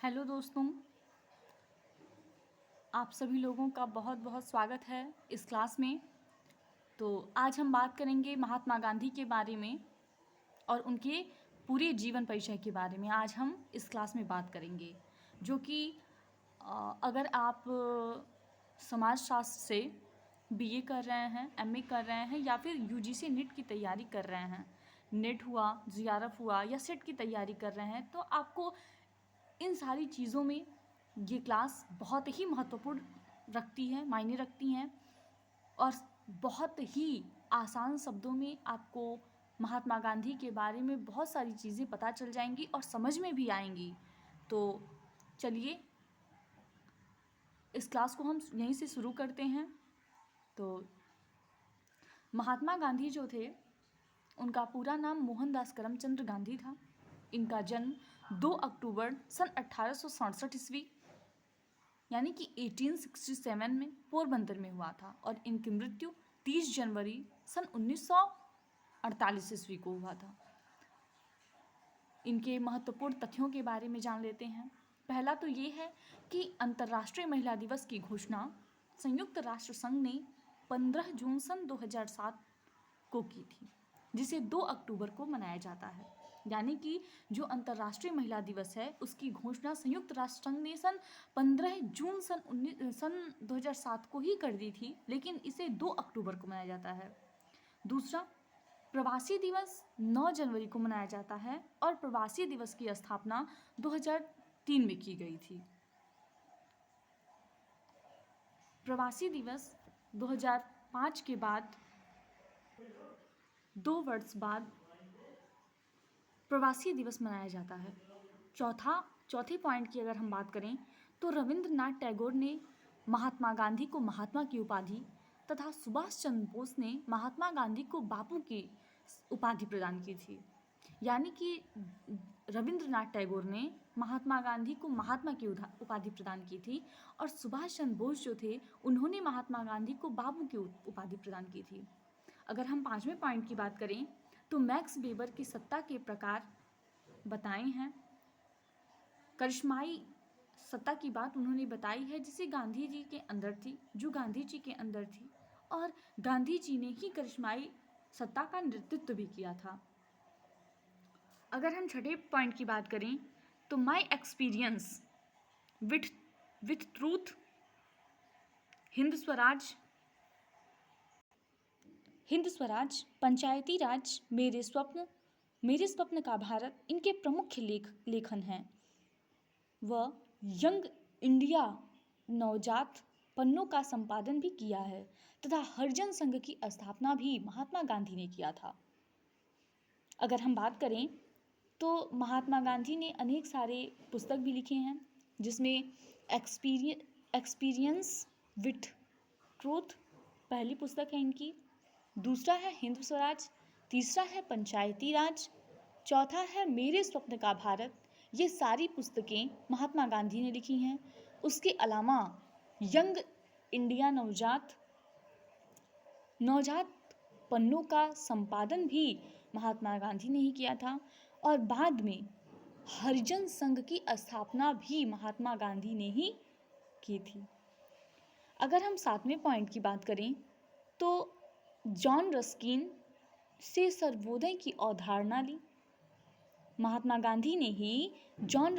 Hello दोस्तों, आप सभी लोगों का बहुत बहुत स्वागत है इस क्लास में। तो आज हम बात करेंगे महात्मा गांधी के बारे में और उनके पूरे जीवन परिचय के बारे में आज हम इस क्लास में बात करेंगे। जो कि अगर आप समाजशास्त्र से बीए कर रहे हैं, एमए कर रहे हैं या फिर यूजीसी नीट की तैयारी कर रहे हैं, नेट हुआ, जीआरएफ हुआ या सेट की तैयारी कर रहे हैं, तो आपको इन सारी चीज़ों में ये क्लास बहुत ही महत्वपूर्ण रखती है, मायने रखती हैं और बहुत ही आसान शब्दों में आपको महात्मा गांधी के बारे में बहुत सारी चीज़ें पता चल जाएंगी और समझ में भी आएंगी। तो चलिए इस क्लास को हम यहीं से शुरू करते हैं। तो महात्मा गांधी जो थे, उनका पूरा नाम मोहनदास करमचंद गांधी था। इनका जन्म 2 अक्टूबर सन 1867 ईस्वी यानी कि 1867 में पोरबंदर में हुआ था और इनकी मृत्यु 30 जनवरी सन 1948 ईस्वी को हुआ था। इनके महत्वपूर्ण तथ्यों के बारे में जान लेते हैं। पहला तो ये है कि अंतर्राष्ट्रीय महिला दिवस की घोषणा संयुक्त राष्ट्र संघ ने 15 जून सन 2007 को की थी, जिसे 2 अक्टूबर को मनाया जाता है। यानी कि जो अंतर्राष्ट्रीय महिला दिवस है उसकी घोषणा संयुक्त राष्ट्र संघ ने सन 15 जून सन 2007 को ही कर दी थी, लेकिन इसे 2 अक्टूबर को मनाया जाता है। दूसरा, प्रवासी दिवस 9 जनवरी को मनाया जाता है और प्रवासी दिवस की स्थापना 2003 में की गई थी। प्रवासी दिवस 2005 के बाद 2 वर्ष बाद प्रवासी दिवस मनाया जाता है। चौथे पॉइंट की अगर हम बात करें तो रविंद्रनाथ टैगोर ने महात्मा गांधी को महात्मा की उपाधि तथा सुभाष चंद्र बोस ने महात्मा गांधी को बापू की उपाधि प्रदान की थी। यानी कि रविंद्रनाथ टैगोर ने महात्मा गांधी को महात्मा की उपाधि प्रदान की थी और सुभाष चंद्र बोस जो थे उन्होंने महात्मा गांधी को बाबू की उपाधि प्रदान की थी। अगर हम 5वें पॉइंट की बात करें तो मैक्स वेबर की सत्ता के प्रकार बताए हैं। करिश्माई सत्ता की बात उन्होंने बताई है जिसे गांधी जी के अंदर थी, जो गांधी जी के अंदर थी, और गांधी जी ने ही करिश्माई सत्ता का नेतृत्व भी किया था। अगर हम 6ठे पॉइंट की बात करें तो my experience with truth, Hind Swaraj, Panchayati Raj, मेरे स्वप्न का भारत इनके प्रमुख लेखन हैं। वह यंग इंडिया नवजात पन्नों का संपादन भी किया है तथा हरिजन संघ की स्थापना भी महात्मा गांधी ने किया था। अगर हम बात करें तो महात्मा गांधी ने अनेक सारे पुस्तक भी लिखे हैं, जिसमें एक्सपीरियंस विथ ट्रूथ पहली पुस्तक है इनकी, दूसरा है हिंद स्वराज, तीसरा है पंचायती राज, चौथा है मेरे स्वप्न का भारत। ये सारी पुस्तकें महात्मा गांधी ने लिखी हैं। उसके अलावा यंग इंडिया नवजात पन्नों का संपादन भी महात्मा गांधी ने ही किया था और बाद में हरिजन संघ की स्थापना भी महात्मा गांधी ने ही की थी। अगर हम 7वें पॉइंट की बात करें तो जॉन रस्किन से सर्वोदय की अवधारणा ली। महात्मा गांधी ने ही जॉन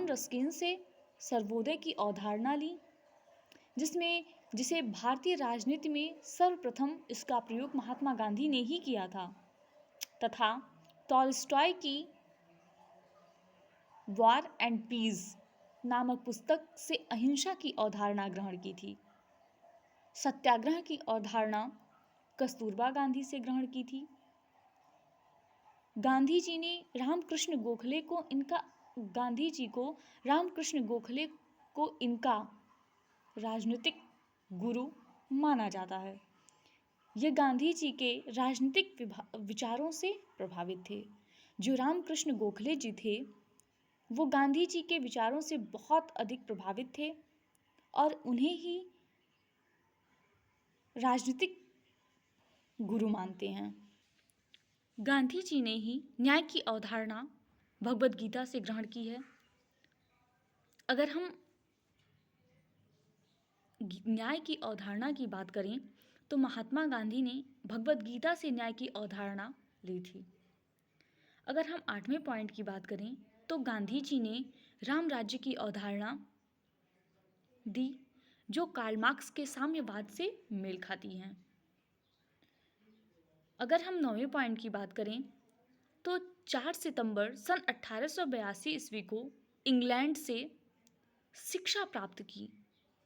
रस्किन से सर्वोदय की अवधारणा ली, जिसे भारतीय राजनीति में सर्वप्रथम इसका प्रयोग महात्मा गांधी ने ही किया था, तथा टॉलस्टॉय की वॉर एंड पीस नामक पुस्तक से अहिंसा की अवधारणा ग्रहण की थी। सत्याग्रह की अवधारणा कस्तूरबा गांधी से ग्रहण की थी। गांधी जी ने रामकृष्ण गोखले को इनका राजनीतिक गुरु माना जाता है। ये गांधी जी के राजनीतिक विचारों से प्रभावित थे। जो रामकृष्ण गोखले जी थे वो गांधी जी के विचारों से बहुत अधिक प्रभावित थे और उन्हें ही राजनीतिक गुरु मानते हैं। गांधी जी ने ही न्याय की अवधारणा भगवद गीता से ग्रहण की है अगर हम न्याय की अवधारणा की बात करें तो महात्मा गांधी ने भगवत गीता से न्याय की अवधारणा ली थी। अगर हम 8वें पॉइंट की बात करें तो गांधी जी ने राम राज्य की अवधारणा दी, जो कार्ल मार्क्स के साम्यवाद से मेल खाती हैं। अगर हम 9वें पॉइंट की बात करें तो 4 सितंबर सन 1882 ईस्वी को इंग्लैंड से शिक्षा प्राप्त की।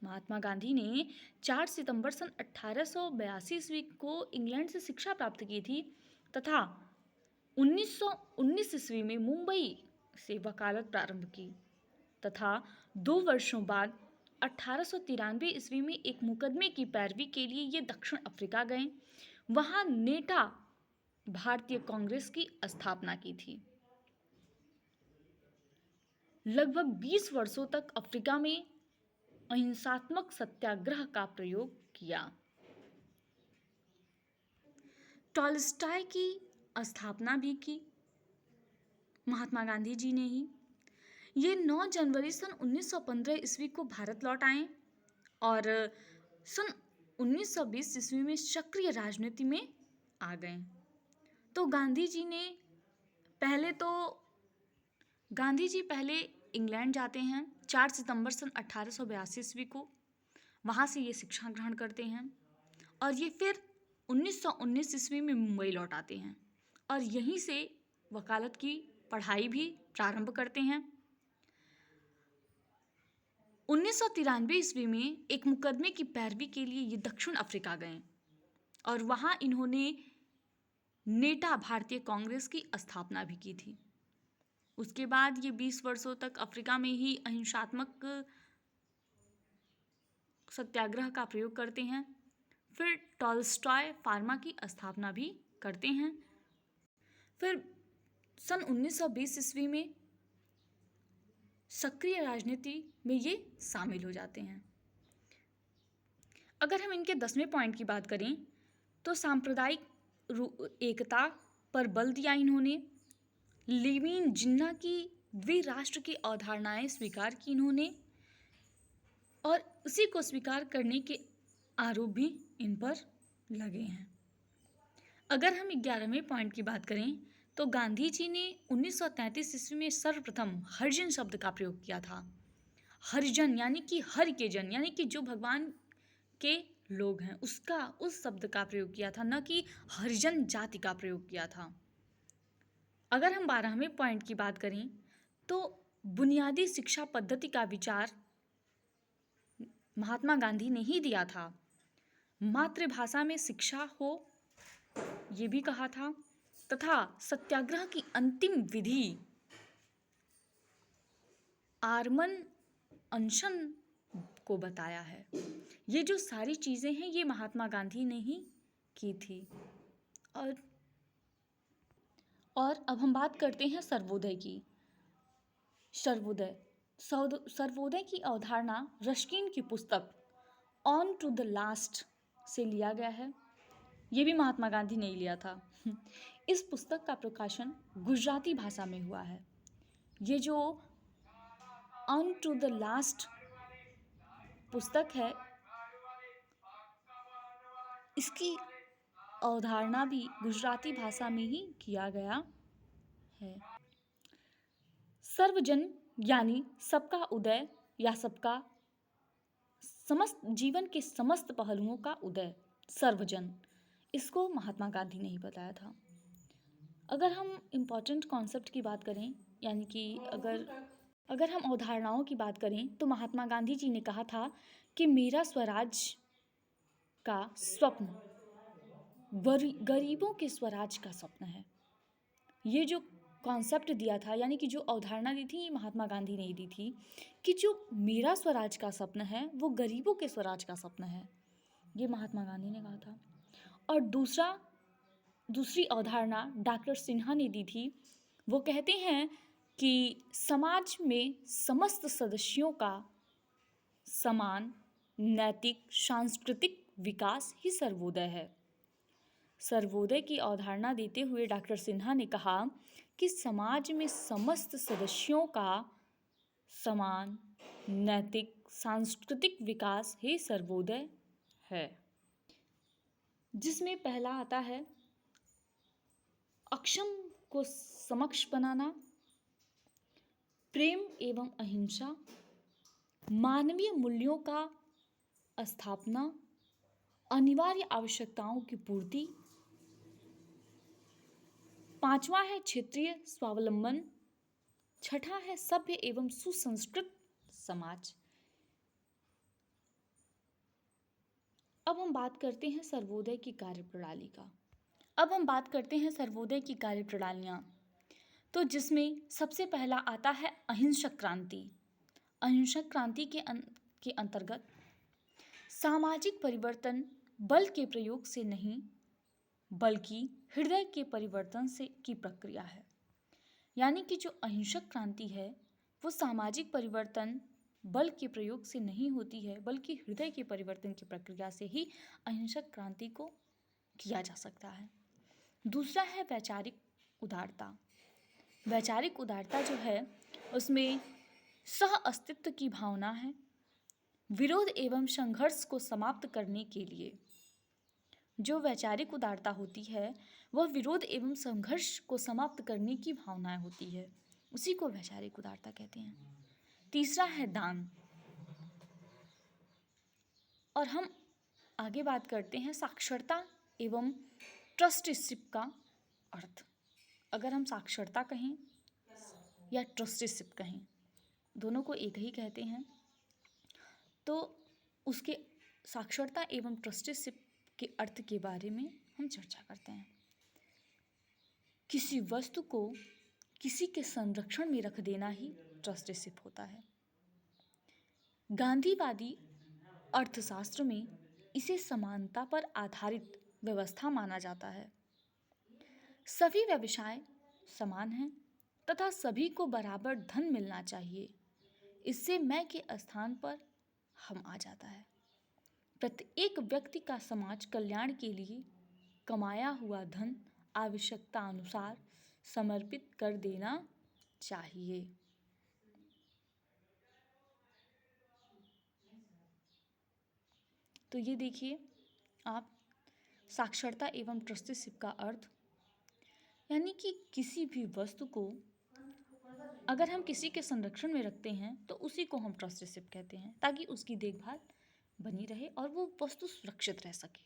महात्मा गांधी ने 4 सितंबर सन 1882 ईस्वी को इंग्लैंड से शिक्षा प्राप्त की थी तथा 1919 ईस्वी में मुंबई से वकालत प्रारंभ की तथा 2 वर्षों बाद 1893 ईस्वी में एक मुकदमे की पैरवी के लिए ये दक्षिण अफ्रीका गए। वहां नेटा भारतीय कांग्रेस की स्थापना की थी। लगभग 20 वर्षों तक अफ्रीका में अहिंसात्मक सत्याग्रह का प्रयोग किया। टॉलस्टॉय की स्थापना भी की महात्मा गांधी जी ने ही। ये 9 जनवरी सन 1915 ईस्वी को भारत लौट आए और सन 1920 ईस्वी में सक्रिय राजनीति में आ गए। तो गांधी जी पहले इंग्लैंड जाते हैं 4 सितंबर सन 1882 ईस्वी को। वहाँ से ये शिक्षा ग्रहण करते हैं और ये फिर 1919 ईस्वी में मुंबई लौट आते हैं और यहीं से वकालत की पढ़ाई भी प्रारंभ करते हैं। 1993 ईस्वी में एक मुकदमे की पैरवी के लिए ये दक्षिण अफ्रीका गए और वहाँ इन्होंने नेटा भारतीय कांग्रेस की स्थापना भी की थी। उसके बाद ये 20 वर्षों तक अफ्रीका में ही अहिंसात्मक सत्याग्रह का प्रयोग करते हैं। फिर टॉलस्टॉय फार्मा की स्थापना भी करते हैं। फिर सन 1920 ईस्वी में सक्रिय राजनीति में ये शामिल हो जाते हैं। अगर हम इनके 10वें पॉइंट की बात करें तो सांप्रदायिक एकता पर बल दिया इन्होंने। लेविन जिन्ना की द्विराष्ट्र की अवधारणाएं स्वीकार की इन्होंने और उसी को स्वीकार करने के आरोप भी इन पर लगे हैं। अगर हम 11वें पॉइंट की बात करें तो गांधी जी ने 1933 ईस्वी में सर्वप्रथम हरिजन शब्द का प्रयोग किया था। हरिजन यानी कि हरि के जन, यानी कि जो भगवान के लोग हैं उस शब्द का प्रयोग किया था, न कि हरिजन जाति का प्रयोग किया था। अगर हम 12वें पॉइंट की बात करें तो बुनियादी शिक्षा पद्धति का विचार महात्मा गांधी ने ही दिया था। मातृभाषा में शिक्षा हो ये भी कहा था तथा सत्याग्रह की अंतिम विधि आर्मन अनशन को बताया है। ये जो सारी चीज़ें हैं ये महात्मा गांधी ने ही की थी। और अब हम बात करते हैं सर्वोदय की। सर्वोदय की अवधारणा रस्किन की पुस्तक ऑन टू द लास्ट से लिया गया है। ये भी महात्मा गांधी ने ही लिया था। इस पुस्तक का प्रकाशन गुजराती भाषा में हुआ है। ये जो ऑन टू द लास्ट पुस्तक है इसकी अवधारणा भी गुजराती भाषा में ही किया गया है। सर्वजन यानी सबका उदय या सबका समस्त जीवन के समस्त पहलुओं का उदय, सर्वजन, इसको महात्मा गांधी ने ही बताया था। अगर हम इम्पॉर्टेंट कॉन्सेप्ट की बात करें यानी कि अगर हम अवधारणाओं की बात करें तो महात्मा गांधी जी ने कहा था कि मेरा स्वराज का स्वप्न गरीबों के स्वराज का स्वप्न है। ये जो कॉन्सेप्ट दिया था यानी कि जो अवधारणा दी थी ये महात्मा गांधी ने ही दी थी कि जो मेरा स्वराज का स्वप्न है वो गरीबों के स्वराज का स्वप्न है। ये महात्मा गांधी ने कहा था। और दूसरी अवधारणा डॉक्टर सिन्हा ने दी थी। वो कहते हैं कि समाज में समस्त सदस्यों का समान नैतिक सांस्कृतिक विकास ही सर्वोदय है। सर्वोदय की अवधारणा देते हुए डॉक्टर सिन्हा ने कहा कि समाज में समस्त सदस्यों का समान, नैतिक, सांस्कृतिक विकास ही सर्वोदय है, जिसमें पहला आता है अक्षम को समक्ष बनाना, प्रेम एवं अहिंसा, मानवीय मूल्यों का स्थापना, अनिवार्य आवश्यकताओं की पूर्ति। पांचवा है क्षेत्रीय स्वावलंबन। छठा है सभ्य एवं सुसंस्कृत समाज। अब हम बात करते हैं सर्वोदय की कार्यप्रणाली का। अब हम बात करते हैं सर्वोदय की कार्यप्रणालियाँ, तो जिसमें सबसे पहला आता है अहिंसक क्रांति। अहिंसक क्रांति के अंतर्गत सामाजिक परिवर्तन बल के प्रयोग से नहीं बल्कि हृदय के परिवर्तन से की प्रक्रिया है। यानी कि जो अहिंसक क्रांति है वो सामाजिक परिवर्तन बल के प्रयोग से नहीं होती है बल्कि हृदय के परिवर्तन की प्रक्रिया से ही अहिंसक क्रांति को किया जा सकता है। दूसरा है वैचारिक उदारता। वैचारिक उदारता जो है उसमें सह अस्तित्व की भावना है। विरोध एवं संघर्ष को समाप्त करने के लिए जो वैचारिक उदारता होती है वह विरोध एवं संघर्ष को समाप्त करने की भावनाएं होती है, उसी को वैचारिक उदारता कहते हैं। तीसरा है दान। और हम आगे बात करते हैं साक्षरता एवं ट्रस्टीशिप का अर्थ। अगर हम साक्षरता कहें या ट्रस्टीशिप कहें, दोनों को एक ही कहते हैं, तो उसके साक्षरता एवं ट्रस्टीशिप के अर्थ के बारे में हम चर्चा करते हैं। किसी वस्तु को किसी के संरक्षण में रख देना ही ट्रस्टीशिप होता है। गांधीवादी अर्थशास्त्र में इसे समानता पर आधारित व्यवस्था माना जाता है। सभी व्यवसाय समान हैं तथा सभी को बराबर धन मिलना चाहिए। इससे मैं के स्थान पर हम आ जाता है। प्रत्येक व्यक्ति का समाज कल्याण के लिए कमाया हुआ धन आवश्यकता अनुसार समर्पित कर देना चाहिए। तो ये देखिए आप साक्षरता एवं ट्रस्टीशिप का अर्थ, यानी कि किसी भी वस्तु को अगर हम किसी के संरक्षण में रखते हैं तो उसी को हम ट्रस्टीशिप कहते हैं, ताकि उसकी देखभाल बनी रहे और वो वस्तु सुरक्षित रह सके।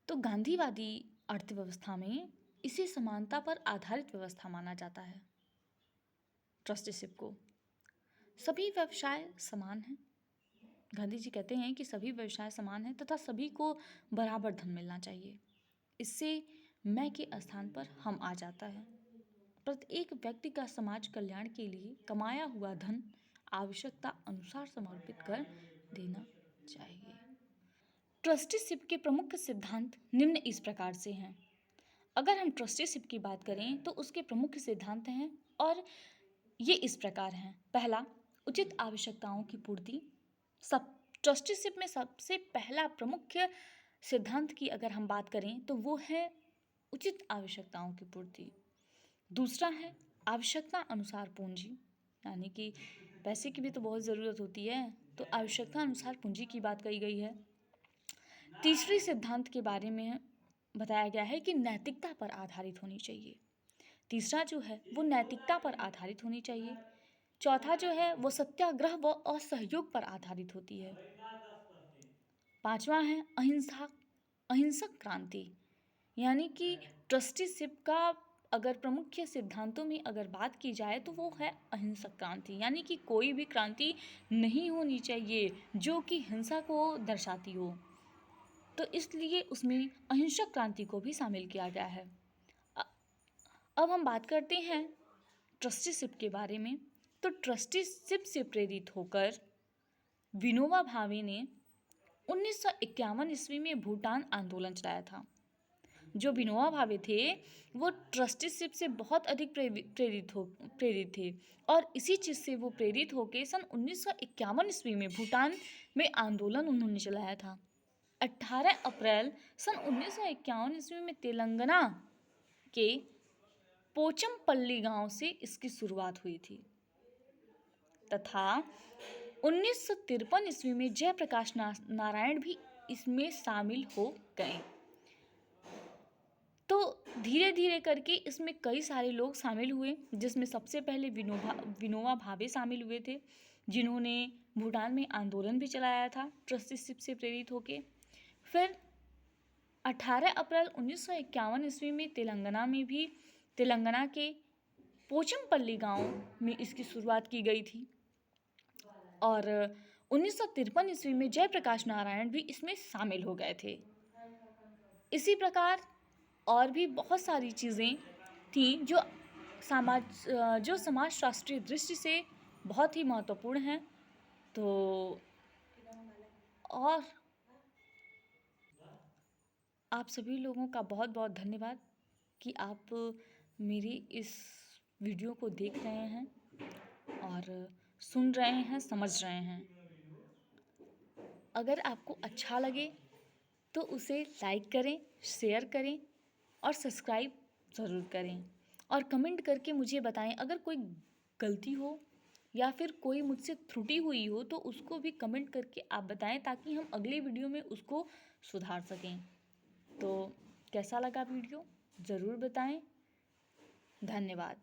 तो गांधीवादी अर्थव्यवस्था में इसे समानता पर आधारित व्यवस्था माना जाता है। ट्रस्टीशिप को सभी व्यवसाय समान हैं। गांधी जी कहते हैं कि सभी व्यवसाय समान हैं तथा सभी को बराबर धन मिलना चाहिए। इससे मैं के स्थान पर हम आ जाता है। प्रत्येक व्यक्ति का समाज कल्याण के लिए कमाया हुआ धन आवश्यकता अनुसार समर्पित कर देना चाहिए। ट्रस्टीशिप के प्रमुख सिद्धांत निम्न इस प्रकार से हैं। अगर हम ट्रस्टीशिप की बात करें तो उसके प्रमुख सिद्धांत हैं और ये इस प्रकार हैं। पहला, उचित आवश्यकताओं की पूर्ति। सब ट्रस्टीशिप में सबसे पहला प्रमुख सिद्धांत की अगर हम बात करें तो वो है उचित आवश्यकताओं की पूर्ति। दूसरा है आवश्यकता अनुसार पूंजी, यानी कि पैसे की भी तो बहुत ज़रूरत होती है, तो आवश्यकता अनुसार पूंजी की बात कही गई है। तीसरे सिद्धांत के बारे में बताया गया है कि नैतिकता पर आधारित होनी चाहिए। तीसरा जो है वो नैतिकता पर आधारित होनी चाहिए। चौथा जो है वो सत्याग्रह व असहयोग पर आधारित होती है। पांचवा है अहिंसक क्रांति, यानी कि ट्रस्टीशिप का अगर प्रमुख सिद्धांतों में अगर बात की जाए तो वो है अहिंसक क्रांति, यानी कि कोई भी क्रांति नहीं होनी चाहिए जो कि हिंसा को दर्शाती हो, तो इसलिए उसमें अहिंसक क्रांति को भी शामिल किया गया है। अब हम बात करते हैं ट्रस्टीशिप के बारे में। तो ट्रस्टीशिप से प्रेरित होकर विनोबा भावे ने 1951 ईस्वी में भूटान आंदोलन चलाया था। जो विनोबा भावे थे वो ट्रस्टीशिप से बहुत अधिक प्रेरित थे और इसी चीज़ से वो प्रेरित होकर सन 1951 ईस्वी में भूटान में आंदोलन उन्होंने चलाया था। 18 अप्रैल सन 1951 ईस्वी में तेलंगाना के पोचमपल्ली गांव से इसकी शुरुआत हुई थी। तथा 1953 ईस्वी में जयप्रकाश नारायण भी इसमें शामिल हो गए। तो धीरे धीरे करके इसमें कई सारे लोग शामिल हुए, जिसमें सबसे पहले विनोबा भावे शामिल हुए थे, जिन्होंने भूटान में आंदोलन भी चलाया था ट्रस्टीशिप से प्रेरित होके। फिर 18 अप्रैल 1951 ईस्वी में तेलंगाना के पोचमपल्ली गांव में इसकी शुरुआत की गई थी और 1953 ईस्वी में जयप्रकाश नारायण भी इसमें शामिल हो गए थे। इसी प्रकार और भी बहुत सारी चीज़ें थी जो समाजशास्त्रीय दृष्टि से बहुत ही महत्वपूर्ण हैं। तो और आप सभी लोगों का बहुत बहुत धन्यवाद कि आप मेरी इस वीडियो को देख रहे हैं और सुन रहे हैं, समझ रहे हैं। अगर आपको अच्छा लगे तो उसे लाइक करें, शेयर करें और सब्सक्राइब ज़रूर करें और कमेंट करके मुझे बताएं। अगर कोई गलती हो या फिर कोई मुझसे त्रुटि हुई हो तो उसको भी कमेंट करके आप बताएं, ताकि हम अगली वीडियो में उसको सुधार सकें। तो कैसा लगा वीडियो ज़रूर बताएं। धन्यवाद।